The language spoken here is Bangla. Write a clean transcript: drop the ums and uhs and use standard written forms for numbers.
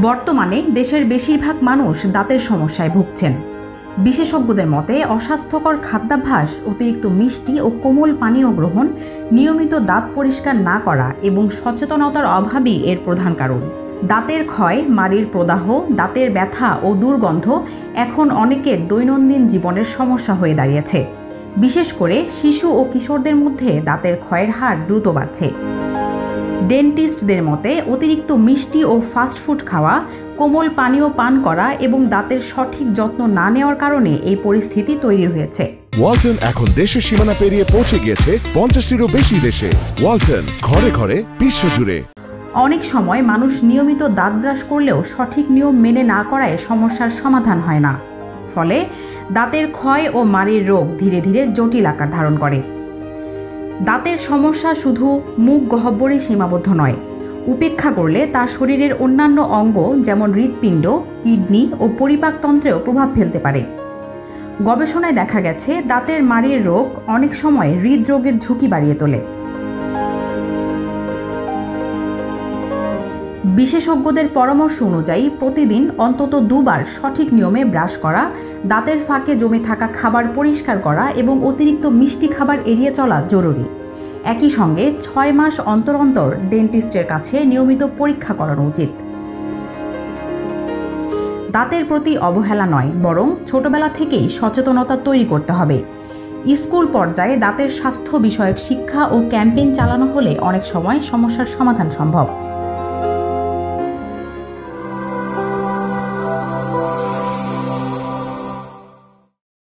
বর্তমানে দেশের বেশিরভাগ মানুষ দাঁতের সমস্যায় ভুগছেন। বিশেষজ্ঞদের মতে অস্বাস্থ্যকর খাদ্যাভ্যাস, অতিরিক্ত মিষ্টি ও কোমল পানীয় গ্রহণ, নিয়মিত দাঁত পরিষ্কার না করা এবং সচেতনতার অভাবই এর প্রধান কারণ। দাঁতের ক্ষয়, মাড়ির প্রদাহ, দাঁতের ব্যথা ও দুর্গন্ধ এখন অনেকের দৈনন্দিন জীবনের সমস্যা হয়ে দাঁড়িয়েছে। বিশেষ করে শিশু ও কিশোরদের মধ্যে দাঁতের ক্ষয়ের হার দ্রুত বাড়ছে। ডেন্টিস্টদের মতে অতিরিক্ত মিষ্টি ও ফাস্টফুড খাওয়া, কোমল পানীয় পান করা এবং দাঁতের সঠিক যত্ন না নেওয়ার কারণে এই পরিস্থিতি তৈরি হয়েছে। ওয়ালটন এখন দেশের সীমানা পেরিয়ে পৌঁছে গিয়েছে 50টিরও বেশি দেশে। ওয়ালটন, ঘরে ঘরে, বিশ্বজুড়ে। অনেক সময় মানুষ নিয়মিত দাঁত ব্রাশ করলেও সঠিক নিয়ম মেনে না করায় সমস্যার সমাধান হয় না। ফলে দাঁতের ক্ষয় ও মাড়ির রোগ ধীরে ধীরে জটিল আকার ধারণ করে। দাঁতের সমস্যা শুধু মুখ গহ্বরে সীমাবদ্ধ নয়, উপেক্ষা করলে তা শরীরের অন্যান্য অঙ্গ যেমন হৃৎপিণ্ড, কিডনি ও পরিপাকতন্ত্রেও প্রভাব ফেলতে পারে। গবেষণায় দেখা গেছে দাঁতের মাড়ির রোগ অনেক সময় হৃদরোগের ঝুঁকি বাড়িয়ে তোলে। বিশেষজ্ঞদের পরামর্শ অনুযায়ী প্রতিদিন অন্তত 2 বার সঠিক নিয়মে ব্রাশ করা, দাঁতের ফাঁকে জমে থাকা খাবার পরিষ্কার করা এবং অতিরিক্ত মিষ্টি খাবার এড়িয়ে চলা জরুরি। একই সঙ্গে 6 মাস অন্তর অন্তর ডেন্টিস্টের কাছে নিয়মিত পরীক্ষা করানো উচিত। দাঁতের প্রতি অবহেলা নয়, বরং ছোটবেলা থেকেই সচেতনতা তৈরি করতে হবে। স্কুল পর্যায়ে দাঁতের স্বাস্থ্য বিষয়ক শিক্ষা ও ক্যাম্পেইন চালানো হলে অনেক সময় সমস্যার সমাধান সম্ভব।